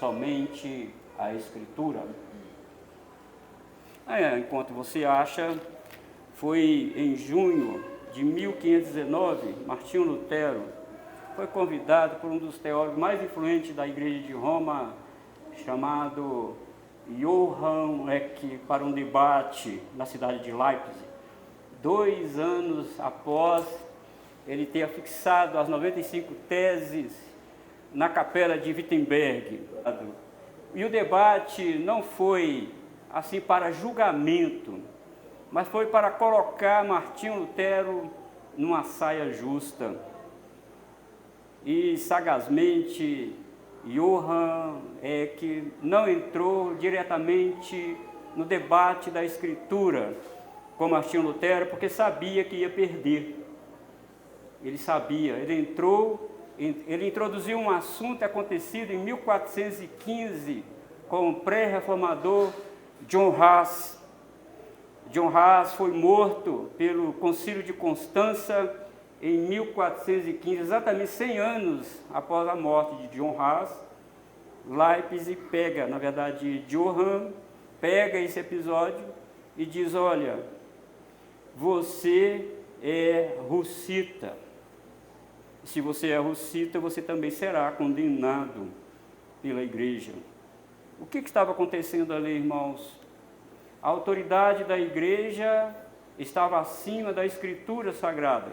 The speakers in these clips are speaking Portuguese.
somente a Escritura. Enquanto você acha, foi em junho de 1519, Martinho Lutero foi convidado por um dos teólogos mais influentes da Igreja de Roma, chamado Johann Eck, para um debate na cidade de Leipzig. 2 anos após ele ter afixado as 95 teses na capela de Wittenberg. E o debate não foi assim para julgamento, mas foi para colocar Martinho Lutero numa saia justa. E sagazmente Johann Eck não entrou diretamente no debate da Escritura com Martinho Lutero, porque sabia que ia perder. Ele sabia, ele introduziu um assunto acontecido em 1415 com o pré-reformador John Huss. John Huss foi morto pelo Concílio de Constança em 1415, exatamente 100 anos após a morte de John Huss. Leipzig pega, na verdade, Johann pega esse episódio e diz: olha, você é hussita. Se você é hussita, você também será condenado pela igreja. O que estava acontecendo ali, irmãos? A autoridade da igreja estava acima da Escritura Sagrada.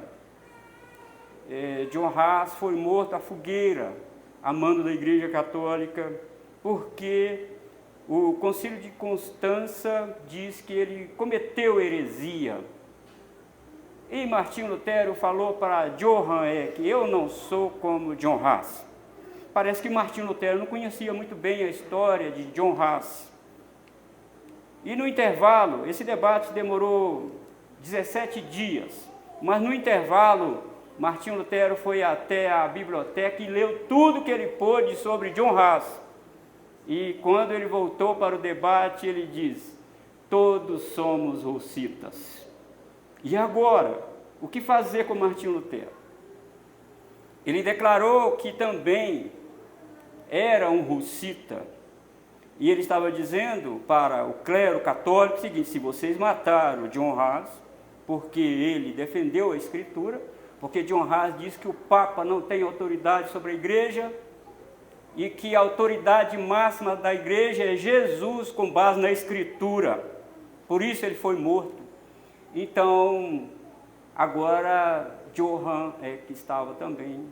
John Huss foi morto à fogueira, a mando da Igreja Católica, porque o Concílio de Constança diz que ele cometeu heresia. E Martinho Lutero falou para Johann Eck: eu não sou como John Huss. Parece que Martinho Lutero não conhecia muito bem a história de John Huss. E no intervalo, esse debate demorou 17 dias, mas no intervalo, Martinho Lutero foi até a biblioteca e leu tudo que ele pôde sobre John Huss. E quando ele voltou para o debate, ele diz: todos somos hussitas. E agora, o que fazer com Martinho Lutero? Ele declarou que também era um hussita. E ele estava dizendo para o clero católico o seguinte: se vocês mataram John Huss, porque ele defendeu a Escritura, porque John Huss diz que o Papa não tem autoridade sobre a igreja e que a autoridade máxima da igreja é Jesus, com base na Escritura. Por isso ele foi morto. Então, agora Johann que estava também,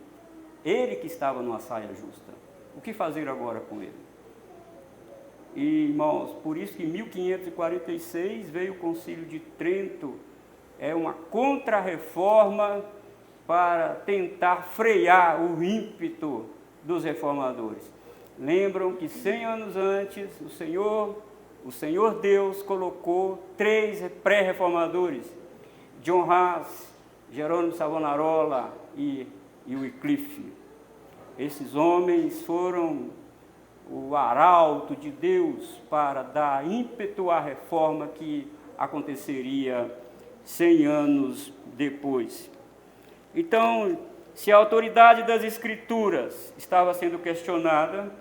ele que estava numa saia justa. O que fazer agora com ele? E, irmãos, por isso que em 1546 veio o Concílio de Trento, uma contra-reforma para tentar frear o ímpeto dos reformadores. Lembram que 100 anos antes o Senhor Deus colocou 3 pré-reformadores: John Huss, Jerônimo Savonarola e Wycliffe. Esses homens foram o arauto de Deus para dar ímpeto à reforma que aconteceria 100 anos depois. Então, se a autoridade das Escrituras estava sendo questionada,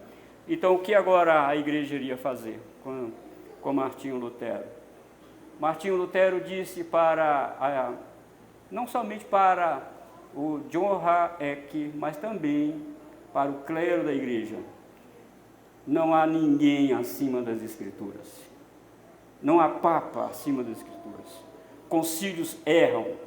então o que agora a igreja iria fazer com Martinho Lutero? Martinho Lutero disse não somente para o Johann Eck, mas também para o clero da igreja: não há ninguém acima das Escrituras. Não há Papa acima das Escrituras. Concílios erram.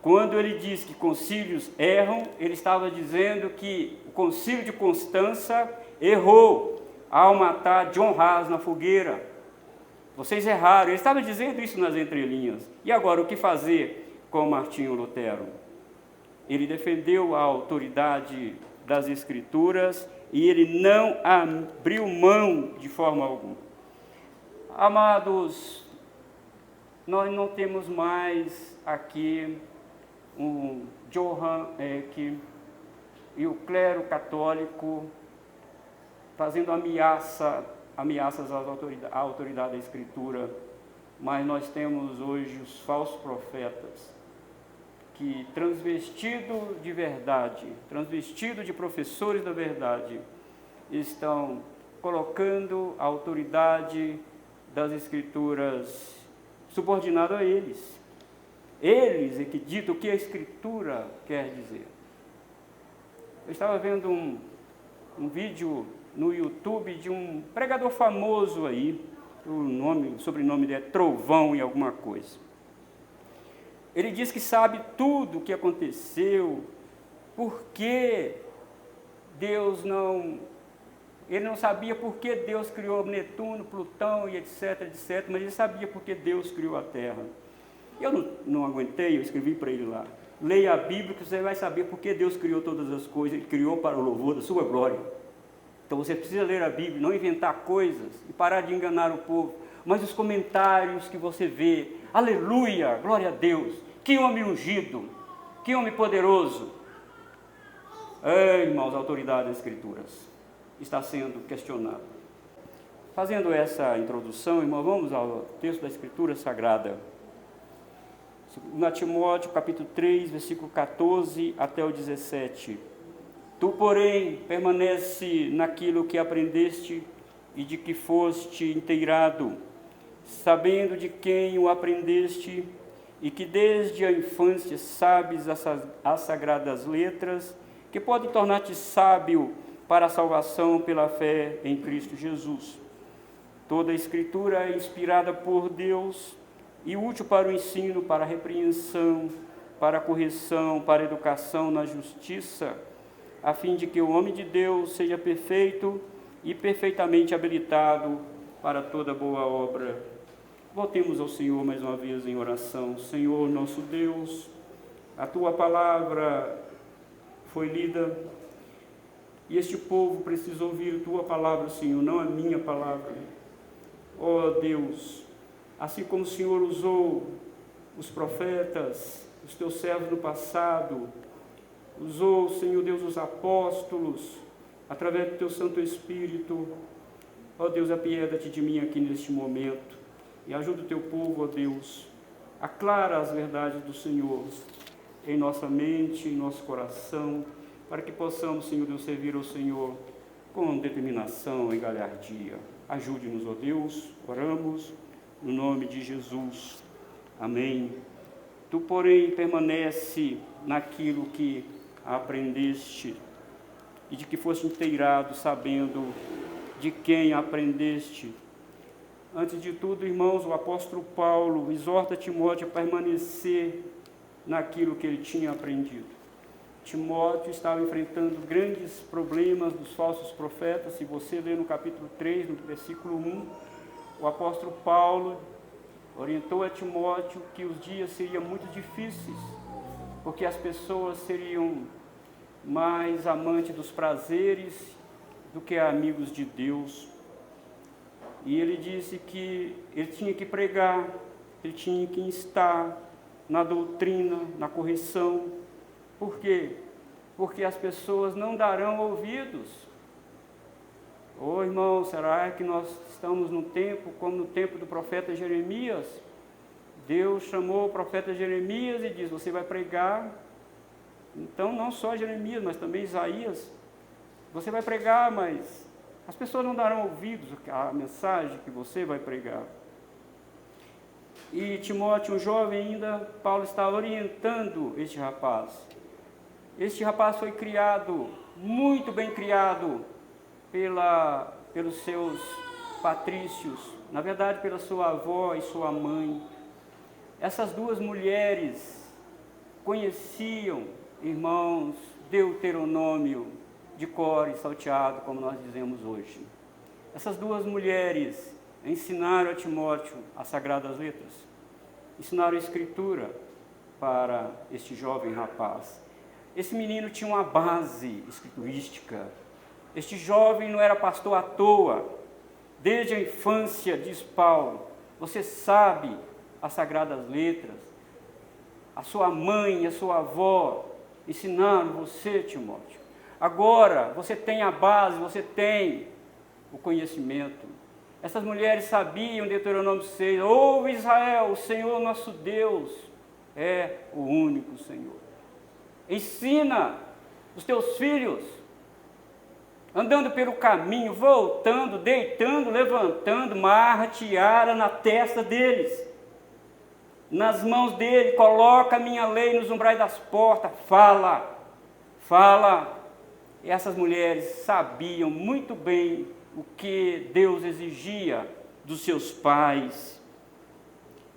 Quando ele diz que concílios erram, ele estava dizendo que o Concílio de Constança errou ao matar John Huss na fogueira. Vocês erraram. Ele estava dizendo isso nas entrelinhas. E agora, o que fazer com Martinho Lutero? Ele defendeu a autoridade das Escrituras e ele não abriu mão de forma alguma. Amados, nós não temos mais aqui um Johann Eck e o clero católico fazendo ameaças à autoridade da Escritura, mas nós temos hoje os falsos profetas que, transvestido de verdade, transvestido de professores da verdade, estão colocando a autoridade das Escrituras subordinada a eles. Eles é que ditam o que a Escritura quer dizer. Eu estava vendo um vídeo no YouTube de um pregador famoso aí, o sobrenome dele é Trovão e alguma coisa. Ele diz que sabe tudo o que aconteceu, porque ele não sabia por que Deus criou Netuno, Plutão e etc, etc, mas ele sabia por que Deus criou a Terra. Eu não aguentei, eu escrevi para ele lá: leia a Bíblia que você vai saber por que Deus criou todas as coisas, Ele criou para o louvor da sua glória. Então você precisa ler a Bíblia, não inventar coisas e parar de enganar o povo. Mas os comentários que você vê, aleluia, glória a Deus, que homem ungido, que homem poderoso. Irmãos, a autoridade das Escrituras está sendo questionada. Fazendo essa introdução, irmão, vamos ao texto da Escritura Sagrada. Na Timóteo, capítulo 3, versículo 14 até o 17. Tu, porém, permanece naquilo que aprendeste e de que foste inteirado, sabendo de quem o aprendeste e que desde a infância sabes as sagradas letras, que podem tornar-te sábio para a salvação pela fé em Cristo Jesus. Toda a Escritura é inspirada por Deus e útil para o ensino, para a repreensão, para a correção, para a educação na justiça, a fim de que o homem de Deus seja perfeito e perfeitamente habilitado para toda boa obra. Voltemos ao Senhor mais uma vez em oração. Senhor, nosso Deus, a Tua palavra foi lida e este povo precisa ouvir a Tua palavra, Senhor, não a minha palavra. Ó Deus, assim como o Senhor usou os profetas, os Teus servos no passado, usou, Senhor Deus, os apóstolos, através do Teu Santo Espírito. Ó Deus, apieda-te de mim aqui neste momento e ajuda o Teu povo, ó Deus, aclara as verdades do Senhor em nossa mente, em nosso coração, para que possamos, Senhor Deus, servir ao Senhor com determinação e galhardia. Ajude-nos, ó Deus, oramos no nome de Jesus. Amém. Tu, porém, permanece naquilo que aprendeste e de que foste inteirado, sabendo de quem aprendeste. Antes de tudo, irmãos, o apóstolo Paulo exorta Timóteo a permanecer naquilo que ele tinha aprendido. Timóteo estava enfrentando grandes problemas dos falsos profetas. Se você ler no capítulo 3, no versículo 1, o apóstolo Paulo orientou a Timóteo que os dias seriam muito difíceis, porque as pessoas seriam mais amantes dos prazeres do que amigos de Deus. E ele disse que ele tinha que pregar, ele tinha que instar na doutrina, na correção. Por quê? Porque as pessoas não darão ouvidos. Ô irmão, será que nós estamos num tempo como no tempo do profeta Jeremias? Deus chamou o profeta Jeremias e diz: você vai pregar. Então não só Jeremias, mas também Isaías. Você vai pregar, mas as pessoas não darão ouvidos à mensagem que você vai pregar. E Timóteo, um jovem ainda, Paulo está orientando este rapaz. Este rapaz foi criado, muito bem criado, pelos seus patrícios, na verdade pela sua avó e sua mãe. Essas duas mulheres conheciam, irmãos, Deuteronômio de cor e salteado, como nós dizemos hoje. Essas duas mulheres ensinaram a Timóteo as sagradas letras, ensinaram a escritura para este jovem rapaz. Esse menino tinha uma base escriturística. Este jovem não era pastor à toa. Desde a infância, diz Paulo, você sabe as sagradas letras. A sua mãe e a sua avó ensinaram você, Timóteo. Agora, você tem a base, você tem o conhecimento. Essas mulheres sabiam, Deuteronômio 6, ouve Israel, o Senhor nosso Deus é o único Senhor. Ensina os teus filhos andando pelo caminho, voltando, deitando, levantando, marra, tiara na testa deles. Nas mãos dele, coloca a minha lei nos umbrais das portas, fala. E essas mulheres sabiam muito bem o que Deus exigia dos seus pais.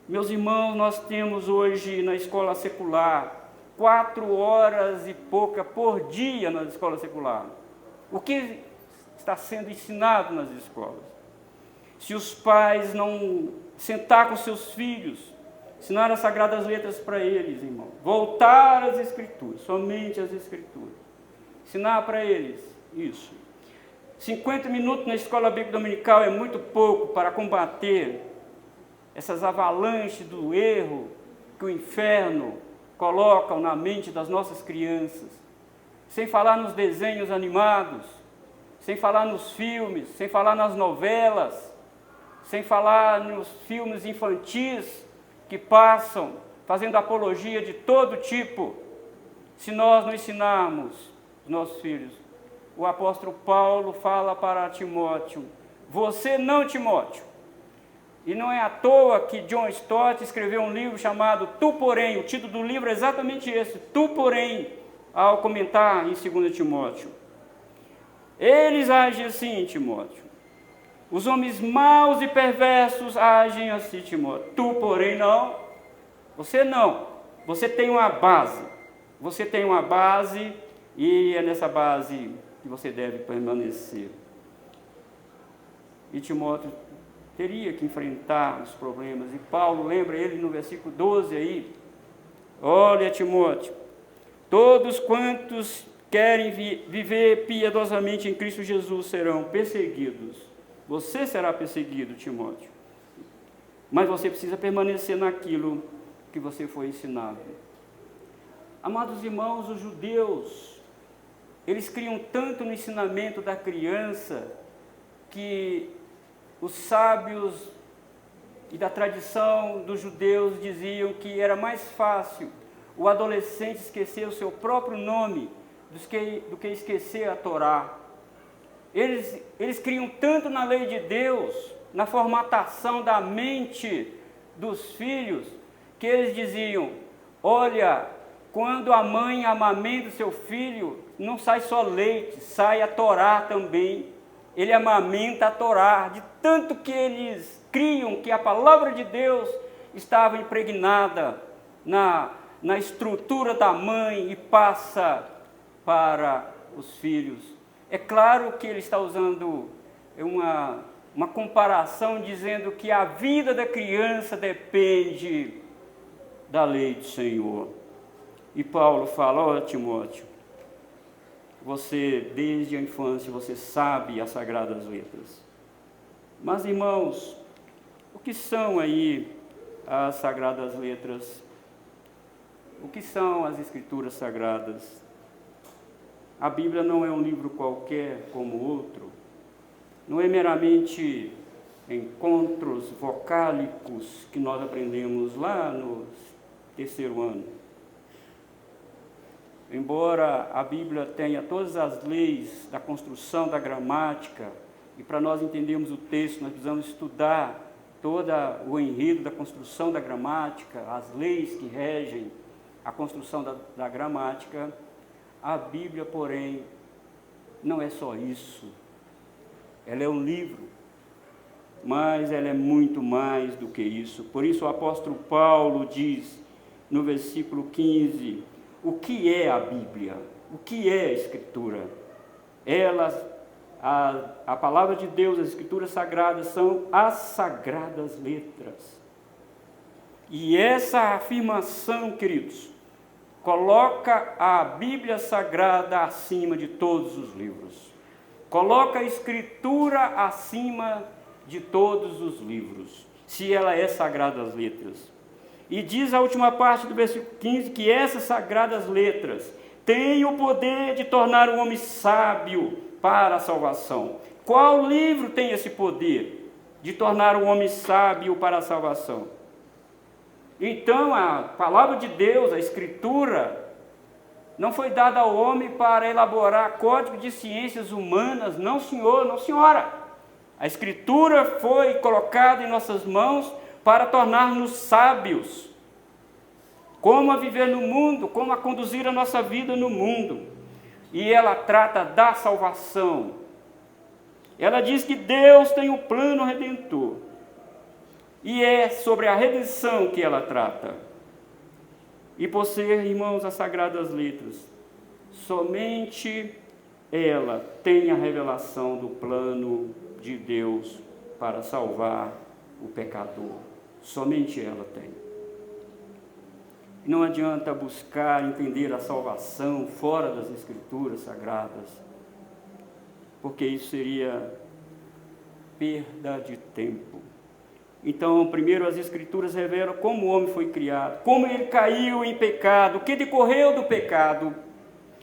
Meus irmãos, nós temos hoje na escola secular 4 horas e pouca por dia na escola secular. O que está sendo ensinado nas escolas? Se os pais não sentar com seus filhos, ensinar as sagradas letras para eles, irmão, voltar às Escrituras, somente às Escrituras, ensinar para eles isso. 50 minutos na escola bíblica dominical é muito pouco para combater essas avalanches do erro que o inferno coloca na mente das nossas crianças. Sem falar nos desenhos animados, sem falar nos filmes, sem falar nas novelas, sem falar nos filmes infantis que passam, fazendo apologia de todo tipo. Se nós não ensinarmos os nossos filhos, o apóstolo Paulo fala para Timóteo, você não, Timóteo. E não é à toa que John Stott escreveu um livro chamado Tu, Porém. O título do livro é exatamente esse, Tu, Porém, ao comentar em 2 Timóteo. Eles agem assim, Timóteo. Os homens maus e perversos agem assim, Timóteo. Tu, porém, não. Você não. Você tem uma base. Você tem uma base e é nessa base que você deve permanecer. E Timóteo teria que enfrentar os problemas. E Paulo lembra ele no versículo 12 aí. Olha, Timóteo, todos quantos querem viver piedosamente em Cristo Jesus serão perseguidos. Você será perseguido, Timóteo. Mas você precisa permanecer naquilo que você foi ensinado. Amados irmãos, os judeus, eles criam tanto no ensinamento da criança que os sábios e da tradição dos judeus diziam que era mais fácil o adolescente esquecer o seu próprio nome do que esquecer a Torá. Eles criam tanto na lei de Deus, na formatação da mente dos filhos, que eles diziam, olha, quando a mãe amamenta o seu filho, não sai só leite, sai a Torá também. Ele amamenta a Torá, de tanto que eles criam que a palavra de Deus estava impregnada na estrutura da mãe e passa para os filhos. É claro que ele está usando uma comparação, dizendo que a vida da criança depende da lei do Senhor. E Paulo fala, ó Timóteo, você desde a infância, você sabe as sagradas letras. Mas irmãos, o que são aí as sagradas letras? O que são as escrituras sagradas? A Bíblia não é um livro qualquer como outro. Não é meramente encontros vocálicos que nós aprendemos lá no 3º ano. Embora a Bíblia tenha todas as leis da construção da gramática, e para nós entendermos o texto, nós precisamos estudar todo o enredo da construção da gramática, as leis que regem a construção da gramática, a Bíblia, porém, não é só isso. Ela é um livro, mas ela é muito mais do que isso. Por isso o apóstolo Paulo diz, no versículo 15, o que é a Bíblia? O que é a Escritura? A palavra de Deus, as Escrituras sagradas, são as sagradas letras. E essa afirmação, queridos, coloca a Bíblia Sagrada acima de todos os livros. Coloca a Escritura acima de todos os livros, se ela é sagrada às letras. E diz a última parte do versículo 15 que essas sagradas letras têm o poder de tornar o homem sábio para a salvação. Qual livro tem esse poder de tornar o homem sábio para a salvação? Então, a palavra de Deus, a Escritura, Não foi dada ao homem para elaborar código de ciências humanas, não senhor, não senhora. A Escritura foi colocada em nossas mãos para tornar-nos sábios. Como a viver no mundo, como a conduzir a nossa vida no mundo. E ela trata da salvação. Ela diz que Deus tem um plano redentor. E é sobre a redenção que ela trata. E por ser, irmãos, as Sagradas Letras, somente ela tem a revelação do plano de Deus para salvar o pecador. Somente ela tem. Não adianta buscar entender a salvação fora das Escrituras Sagradas, porque isso seria perda de tempo. Então, primeiro as Escrituras revelam como o homem foi criado, como ele caiu em pecado, o que decorreu do pecado.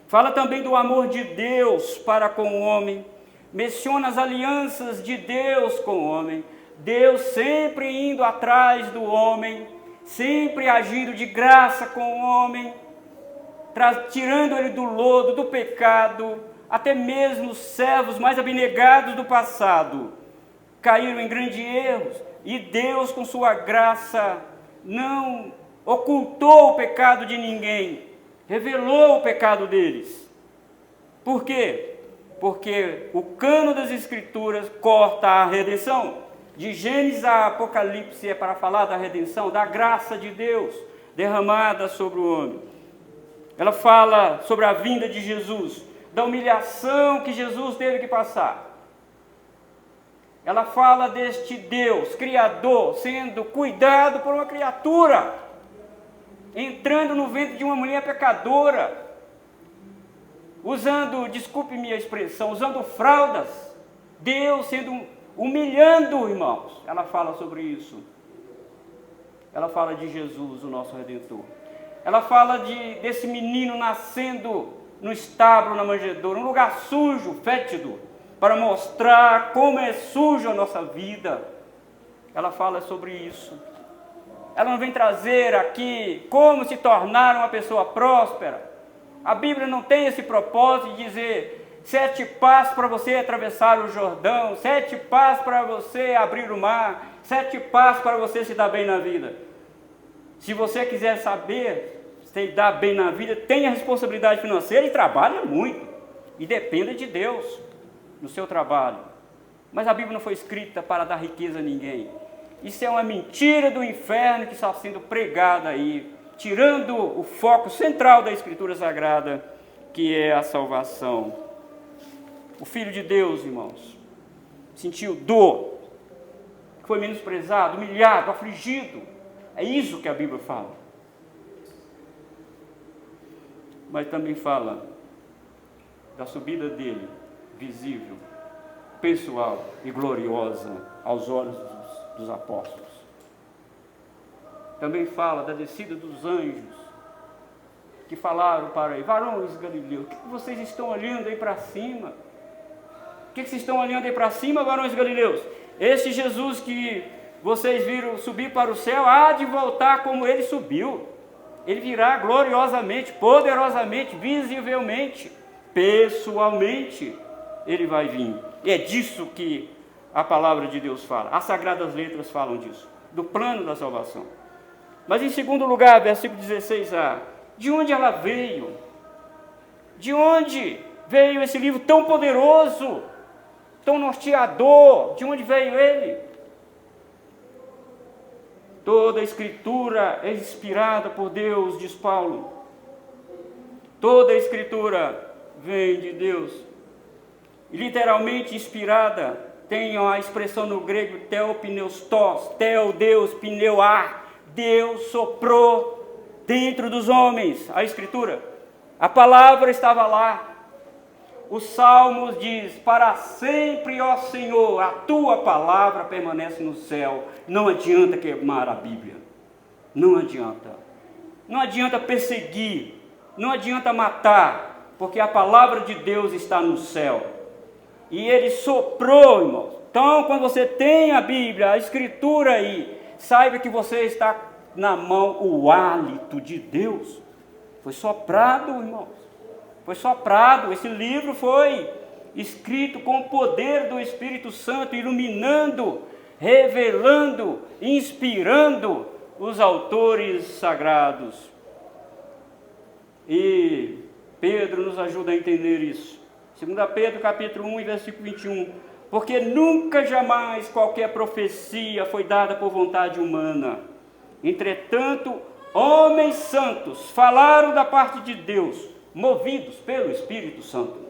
Fala também do amor de Deus para com o homem, menciona as alianças de Deus com o homem, Deus sempre indo atrás do homem, sempre agindo de graça com o homem, tirando ele do lodo, do pecado. Até mesmo os servos mais abnegados do passado caíram em grandes erros, e Deus, com sua graça, não ocultou o pecado de ninguém, revelou o pecado deles. Por quê? Porque o cano das Escrituras corta a redenção. De Gênesis a Apocalipse é para falar da redenção, da graça de Deus derramada sobre o homem. Ela fala sobre a vinda de Jesus, da humilhação que Jesus teve que passar. Ela fala deste Deus, Criador, sendo cuidado por uma criatura, entrando no ventre de uma mulher pecadora, usando, desculpe-me a expressão, usando fraldas, Deus sendo humilhando, irmãos. Ela fala sobre isso. Ela fala de Jesus, o nosso Redentor. Ela fala desse menino nascendo no estábulo, na manjedoura, um lugar sujo, fétido, para mostrar como é suja a nossa vida. Ela fala sobre isso. Ela não vem trazer aqui como se tornar uma pessoa próspera. A Bíblia não tem esse propósito de dizer 7 passos para você atravessar o Jordão, 7 passos para você abrir o mar, 7 passos para você se dar bem na vida. Se você quiser saber se dar bem na vida, tenha responsabilidade financeira e trabalhe muito. E dependa de Deus no seu trabalho. Mas a Bíblia não foi escrita para dar riqueza a ninguém. Isso é uma mentira do inferno que está sendo pregada aí, tirando o foco central da Escritura Sagrada, que é a salvação. O Filho de Deus, irmãos, sentiu dor, foi menosprezado, humilhado, afligido. É isso que a Bíblia fala. Mas também fala da subida dele, visível, pessoal e gloriosa aos olhos dos apóstolos. Também fala da descida dos anjos, que falaram para ele: varões galileus, o que vocês estão olhando aí para cima? O que vocês estão olhando aí para cima, varões galileus? Este Jesus que vocês viram subir para o céu, há de voltar como ele subiu. Ele virá gloriosamente, poderosamente, visivelmente, pessoalmente. Ele vai vir. E é disso que a palavra de Deus fala. As Sagradas Letras falam disso, do plano da salvação. Mas em segundo lugar, versículo 16a, de onde ela veio? De onde veio esse livro tão poderoso, tão norteador? De onde veio ele? Toda a Escritura é inspirada por Deus, diz Paulo. Toda a Escritura vem de Deus. Literalmente inspirada, tem a expressão no grego theopneustos, theo, Deus, pneuar, Deus soprou dentro dos homens a Escritura. A palavra estava lá. Os Salmos diz: para sempre, ó Senhor, a tua palavra permanece no céu. Não adianta queimar a Bíblia, não adianta. Não adianta perseguir, não adianta matar, porque a palavra de Deus está no céu. E ele soprou, irmãos. Então, quando você tem a Bíblia, a Escritura aí, saiba que você está na mão o hálito de Deus. Foi soprado, irmãos. foi soprado, esse livro foi escrito com o poder do Espírito Santo, iluminando, revelando, inspirando os autores sagrados. E Pedro nos ajuda a entender isso. 2 Pedro capítulo 1, versículo 21. Porque nunca jamais qualquer profecia foi dada por vontade humana. Entretanto, homens santos falaram da parte de Deus, movidos pelo Espírito Santo.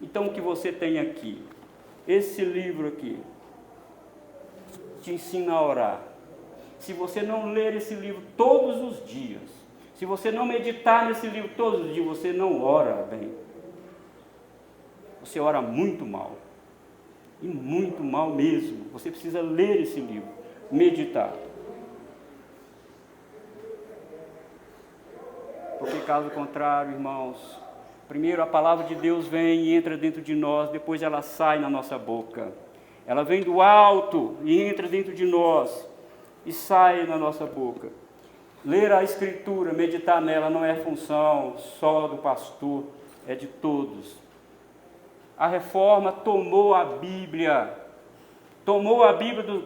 Então o que você tem aqui, esse livro aqui, te ensina a orar. Se você não ler esse livro todos os dias, se você não meditar nesse livro todos os dias, você não ora bem. Você ora muito mal. E muito mal mesmo. Você precisa ler esse livro, meditar. Porque caso contrário, irmãos, primeiro a palavra de Deus vem e entra dentro de nós, depois ela sai na nossa boca. Ela vem do alto e entra dentro de nós e sai na nossa boca. Ler a Escritura, meditar nela não é função só do pastor, é de todos. A Reforma tomou a Bíblia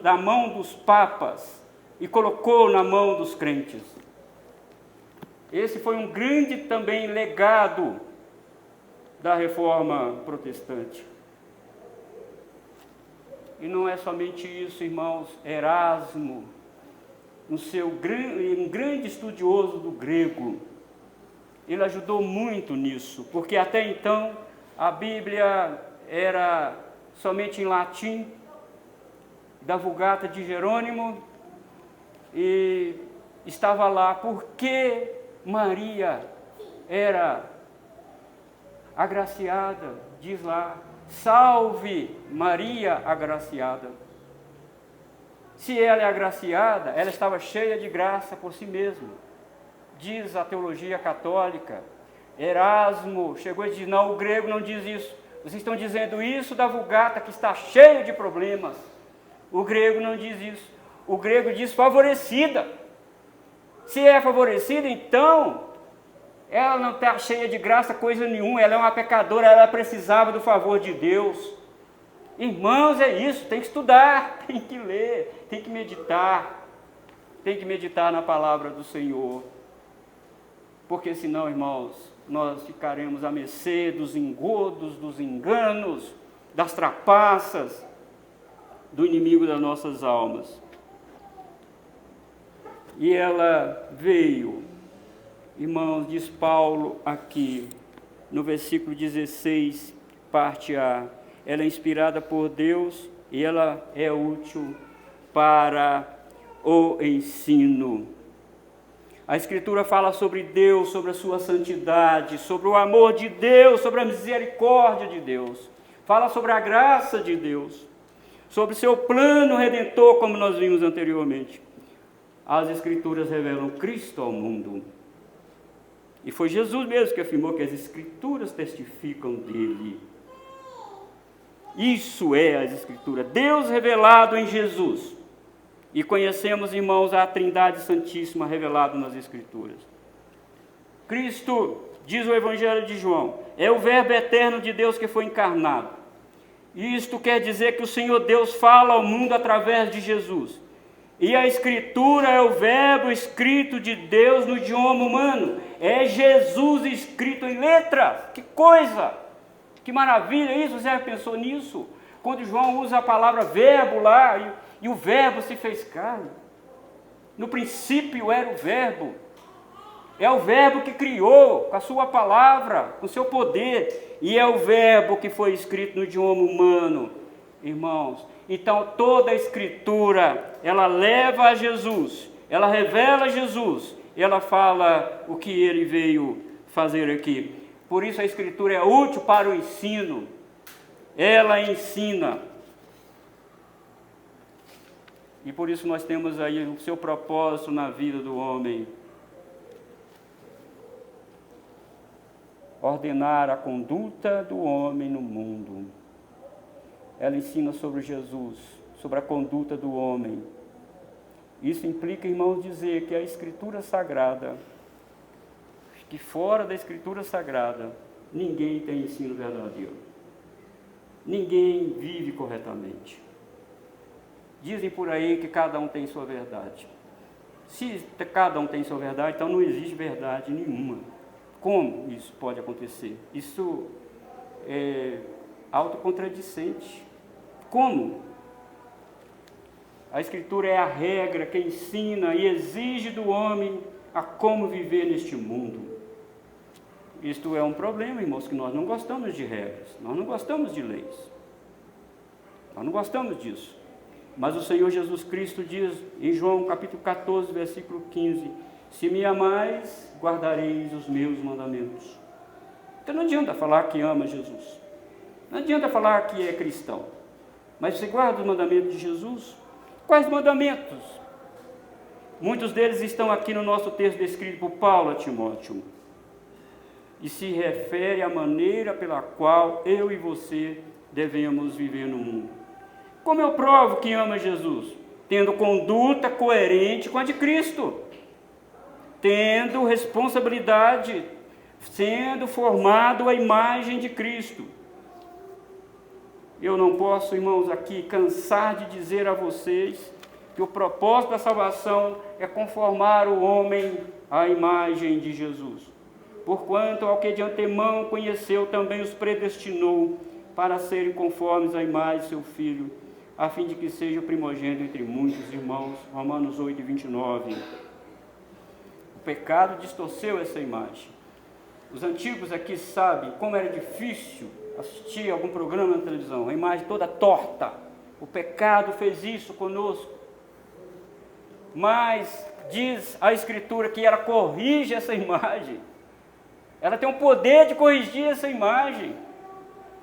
da mão dos papas e colocou na mão dos crentes. Esse foi um grande também legado da Reforma protestante. E não é somente isso, irmãos. Erasmo, um grande estudioso do grego, ele ajudou muito nisso, porque até então a Bíblia era somente em latim, da Vulgata de Jerônimo, e estava lá porque Maria era agraciada, diz lá, salve Maria agraciada. Se ela é agraciada, ela estava cheia de graça por si mesma, diz a teologia católica. Erasmo chegou e disse, não, o grego não diz isso, vocês estão dizendo isso da Vulgata que está cheia de problemas. O grego não diz isso, o grego diz favorecida. Se é favorecida, então ela não está cheia de graça coisa nenhuma, ela é uma pecadora, ela precisava do favor de Deus. Irmãos, é isso, tem que estudar, tem que ler, tem que meditar na palavra do Senhor, porque senão, irmãos, nós ficaremos à mercê dos engodos, dos enganos, das trapaças do inimigo das nossas almas. E ela veio, irmãos, diz Paulo aqui, no versículo 16, parte A, ela é inspirada por Deus e ela é útil para o ensino. A Escritura fala sobre Deus, sobre a sua santidade, sobre o amor de Deus, sobre a misericórdia de Deus. Fala sobre a graça de Deus, sobre seu plano redentor, como nós vimos anteriormente. As Escrituras revelam Cristo ao mundo. E foi Jesus mesmo que afirmou que as Escrituras testificam dele. Isso é as Escrituras, Deus revelado em Jesus. E conhecemos, irmãos, a Trindade Santíssima revelada nas Escrituras. Cristo, diz o Evangelho de João, é o Verbo eterno de Deus que foi encarnado. Isto quer dizer que o Senhor Deus fala ao mundo através de Jesus. E a Escritura é o Verbo escrito de Deus no idioma humano. É Jesus escrito em letras. Que coisa! Que maravilha isso! Você já pensou nisso? Quando João usa a palavra verbo lá, e o verbo se fez carne. No princípio era o verbo. É o verbo que criou com a sua palavra, com o seu poder. E é o verbo que foi escrito no idioma humano, irmãos. Então toda a Escritura, ela leva a Jesus, ela revela Jesus, ela fala o que ele veio fazer aqui. Por isso a Escritura é útil para o ensino, ela ensina. E por isso nós temos aí o seu propósito na vida do homem. Ordenar a conduta do homem no mundo. Ela ensina sobre Jesus, sobre a conduta do homem. Isso implica, irmãos, dizer que a Escritura Sagrada, que fora da Escritura Sagrada, ninguém tem ensino verdadeiro. Ninguém vive corretamente. Dizem por aí que cada um tem sua verdade. Se cada um tem sua verdade, então não existe verdade nenhuma. Como isso pode acontecer? Isso é autocontradicente. Como? A Escritura é a regra que ensina e exige do homem a como viver neste mundo. Isto é um problema, irmãos, que nós não gostamos de regras, nós não gostamos de leis, nós não gostamos disso. Mas o Senhor Jesus Cristo diz em João capítulo 14, versículo 15, se me amais, guardareis os meus mandamentos. Então não adianta falar que ama Jesus, não adianta falar que é cristão, mas você guarda os mandamentos de Jesus? Quais mandamentos? Muitos deles estão aqui no nosso texto descrito por Paulo a Timóteo, e se refere à maneira pela qual eu e você devemos viver no mundo. Como eu provo que ama Jesus? Tendo conduta coerente com a de Cristo, tendo responsabilidade, sendo formado à imagem de Cristo. Eu não posso, irmãos, aqui cansar de dizer a vocês que o propósito da salvação é conformar o homem à imagem de Jesus. Porquanto ao que de antemão conheceu, também os predestinou para serem conformes à imagem de seu Filho, a fim de que seja o primogênito entre muitos irmãos. Romanos 8, 29. O pecado distorceu essa imagem. Os antigos aqui sabem como era difícil assistir algum programa na televisão, a imagem toda torta. O pecado fez isso conosco. Mas diz a Escritura que ela corrige essa imagem. Ela tem o poder de corrigir essa imagem.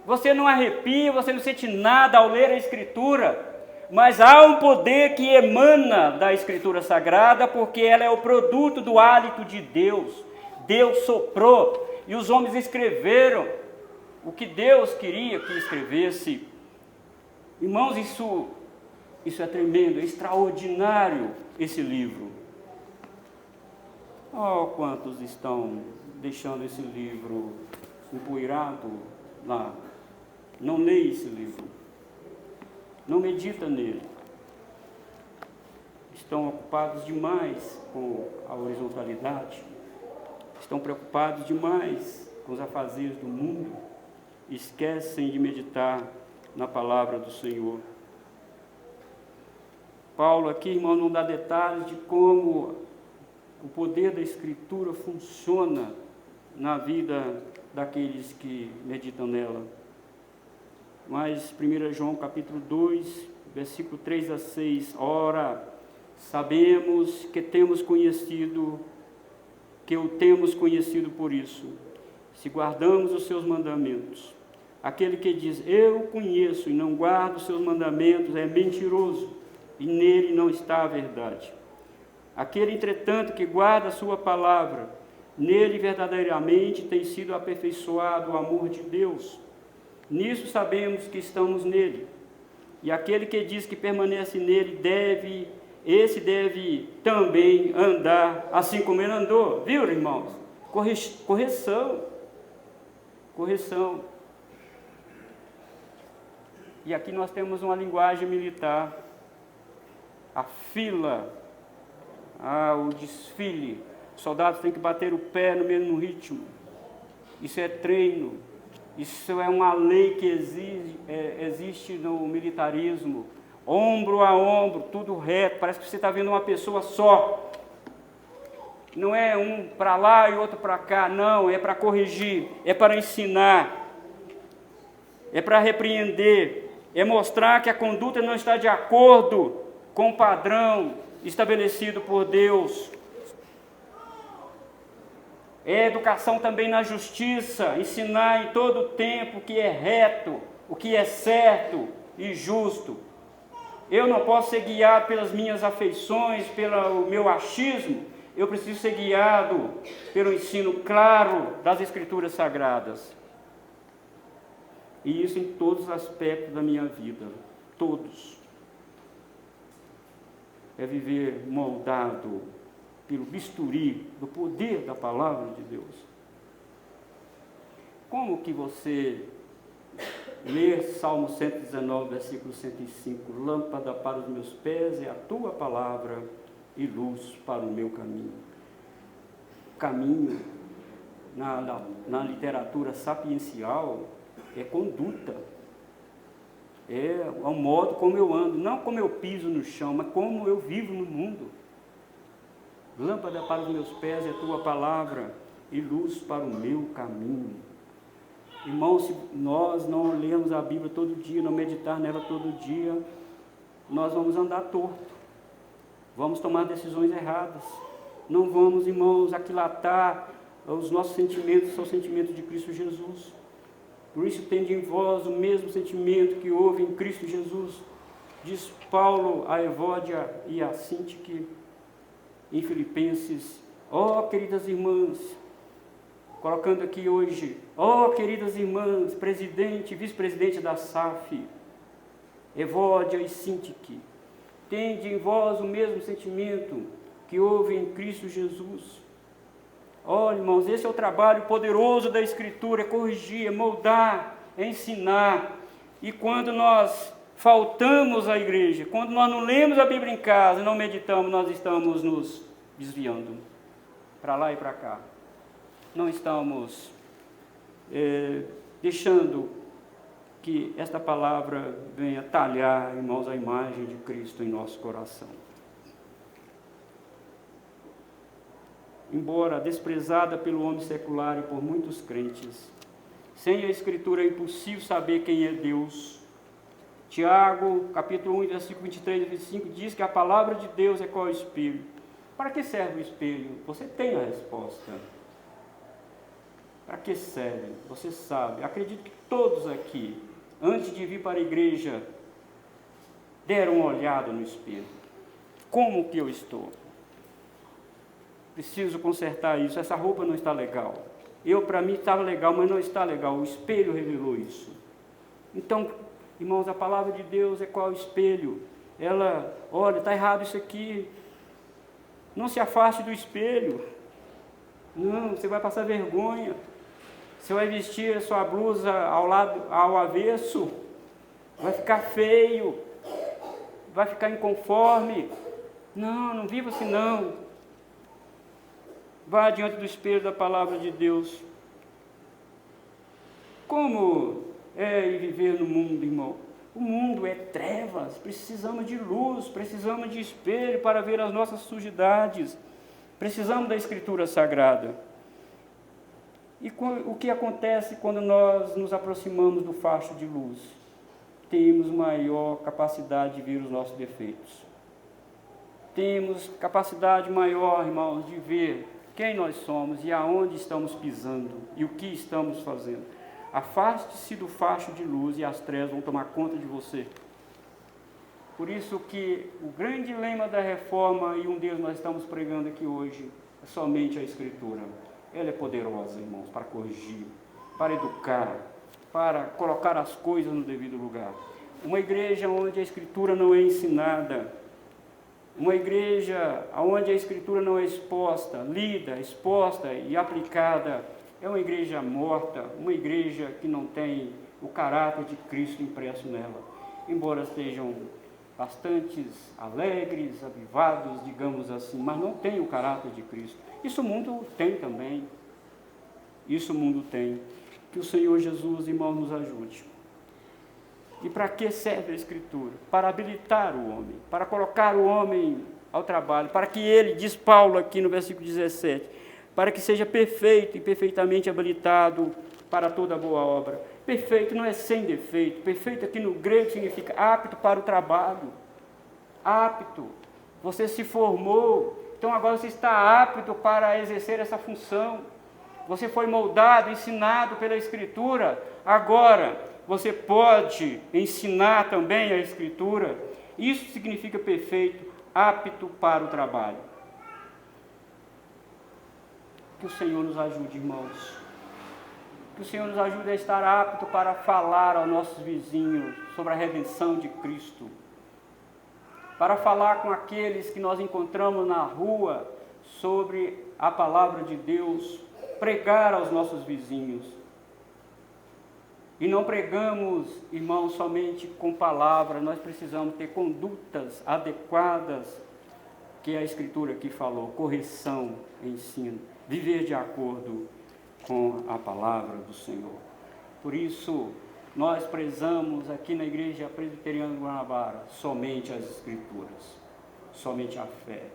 Você não arrepia, você não sente nada ao ler a Escritura, mas há um poder que emana da Escritura Sagrada, porque ela é o produto do hálito de Deus. Deus soprou e os homens escreveram o que Deus queria que escrevesse. Irmãos, isso é tremendo, é extraordinário esse livro. Oh, quantos estão deixando esse livro empoeirado lá? Não lê esse livro, não medita nele. Estão ocupados demais com a horizontalidade, estão preocupados demais com os afazeres do mundo, esquecem de meditar na palavra do Senhor. Paulo aqui, irmão, não dá detalhes de como o poder da Escritura funciona na vida daqueles que meditam nela. Mas 1 João capítulo 2, versículo 3 a 6, ora, sabemos que o temos conhecido por isso, se guardamos os seus mandamentos. Aquele que diz, eu o conheço e não guardo os seus mandamentos, é mentiroso, e nele não está a verdade. Aquele, entretanto, que guarda a sua palavra, nele verdadeiramente tem sido aperfeiçoado o amor de Deus. Nisso sabemos que estamos nele. E aquele que diz que permanece nele, deve também andar assim como ele andou. Viu, irmãos? Correção. E aqui nós temos uma linguagem militar. A fila, o desfile. Os soldados têm que bater o pé no mesmo ritmo. Isso é treino. Isso é uma lei que existe no militarismo. Ombro a ombro, tudo reto. Parece que você está vendo uma pessoa só. Não é um para lá e outro para cá. Não, é para corrigir, é para ensinar, é para repreender, é mostrar que a conduta não está de acordo com o padrão estabelecido por Deus. É educação também na justiça, ensinar em todo o tempo o que é reto, o que é certo e justo. Eu não posso ser guiado pelas minhas afeições, pelo meu achismo, eu preciso ser guiado pelo ensino claro das Escrituras Sagradas. E isso em todos os aspectos da minha vida, todos. É viver moldado pelo bisturi do poder da palavra de Deus. Como que você lê Salmo 119, versículo 105, lâmpada para os meus pés é a tua palavra e luz para o meu caminho. Caminho, na literatura sapiencial, é conduta, é o modo como eu ando, não como eu piso no chão, mas como eu vivo no mundo. Lâmpada para os meus pés é a tua palavra e luz para o meu caminho. Irmãos, se nós não lermos a Bíblia todo dia, não meditar nela todo dia, nós vamos andar torto, vamos tomar decisões erradas, não vamos, irmãos, aquilatar os nossos sentimentos, são sentimentos de Cristo Jesus. Por isso, tende em vós o mesmo sentimento que houve em Cristo Jesus, diz Paulo a Evódia e a Sintique em Filipenses. Ó, queridas irmãs, colocando aqui hoje, ó, queridas irmãs, presidente, vice-presidente da SAF, Evódia e Sintique, tende em vós o mesmo sentimento que houve em Cristo Jesus. Olha, irmãos, esse é o trabalho poderoso da Escritura, é corrigir, é moldar, é ensinar. E quando nós faltamos à igreja, quando nós não lemos a Bíblia em casa, não meditamos, nós estamos nos desviando para lá e para cá. Não estamos deixando que esta palavra venha talhar, irmãos, a imagem de Cristo em nosso coração. Embora desprezada pelo homem secular e por muitos crentes, sem a Escritura é impossível saber quem é Deus. Tiago, capítulo 1, versículo 23 e 25, diz que a palavra de Deus é qual espelho. Para que serve o espelho? Você tem a resposta. Para que serve? Você sabe. Acredito que todos aqui, antes de vir para a igreja, deram uma olhada no espelho. Como que eu estou? Preciso consertar isso. Essa roupa não está legal. Para mim, estava legal, mas não está legal. O espelho revelou isso. Então, irmãos, a palavra de Deus é qual espelho? Ela, olha, está errado isso aqui. Não se afaste do espelho. Não, você vai passar vergonha. Você vai vestir a sua blusa ao avesso. Vai ficar feio. Vai ficar inconforme. Não, não viva assim não. Vá diante do espelho da palavra de Deus. Como é viver no mundo, irmão? O mundo é trevas, precisamos de luz, precisamos de espelho para ver as nossas sujidades, precisamos da Escritura Sagrada. E o que acontece quando nós nos aproximamos do facho de luz? Temos maior capacidade de ver os nossos defeitos. Temos capacidade maior, irmãos, de ver quem nós somos e aonde estamos pisando e o que estamos fazendo. Afaste-se do facho de luz e as trevas vão tomar conta de você. Por isso que o grande lema da reforma, e um deles nós estamos pregando aqui hoje, é somente a Escritura. Ela é poderosa, irmãos, para corrigir, para educar, para colocar as coisas no devido lugar. Uma igreja onde a Escritura não é ensinada, uma igreja onde a Escritura não é exposta, lida, exposta e aplicada, é uma igreja morta, uma igreja que não tem o caráter de Cristo impresso nela. Embora estejam bastantes alegres, avivados, digamos assim, mas não tem o caráter de Cristo. Isso o mundo tem também. Isso o mundo tem. Que o Senhor Jesus, irmão, nos ajude. E para que serve a Escritura? Para habilitar o homem, para colocar o homem ao trabalho, para que ele, diz Paulo aqui no versículo 17, para que seja perfeito e perfeitamente habilitado para toda boa obra. Perfeito não é sem defeito, perfeito aqui no grego significa apto para o trabalho, apto, você se formou, então agora você está apto para exercer essa função, você foi moldado, ensinado pela Escritura, agora você pode ensinar também a Escritura. Isso significa perfeito, apto para o trabalho. Que o Senhor nos ajude, irmãos. Que o Senhor nos ajude a estar apto para falar aos nossos vizinhos sobre a redenção de Cristo. Para falar com aqueles que nós encontramos na rua sobre a palavra de Deus. Pregar aos nossos vizinhos. E não pregamos, irmãos, somente com palavras, nós precisamos ter condutas adequadas, que a Escritura aqui falou, correção, ensino, viver de acordo com a palavra do Senhor. Por isso, nós prezamos aqui na Igreja Presbiteriana do Guanabara somente as Escrituras, somente a fé,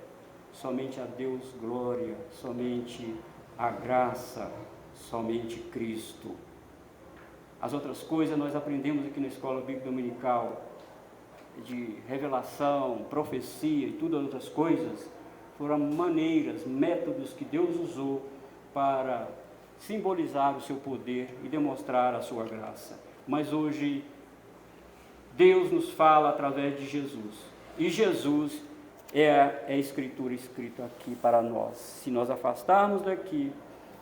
somente a Deus glória, somente a graça, somente Cristo. As outras coisas nós aprendemos aqui na Escola Bíblica Dominical, de revelação, profecia e tudo outras coisas, foram maneiras, métodos que Deus usou para simbolizar o seu poder e demonstrar a sua graça. Mas hoje, Deus nos fala através de Jesus. E Jesus é a Escritura escrita aqui para nós. Se nós afastarmos daqui,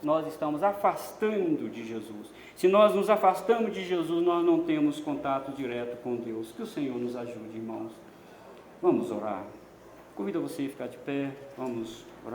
nós estamos afastando de Jesus. Se nós nos afastamos de Jesus, nós não temos contato direto com Deus. Que o Senhor nos ajude, irmãos. Vamos orar. Convido você a ficar de pé. Vamos orar.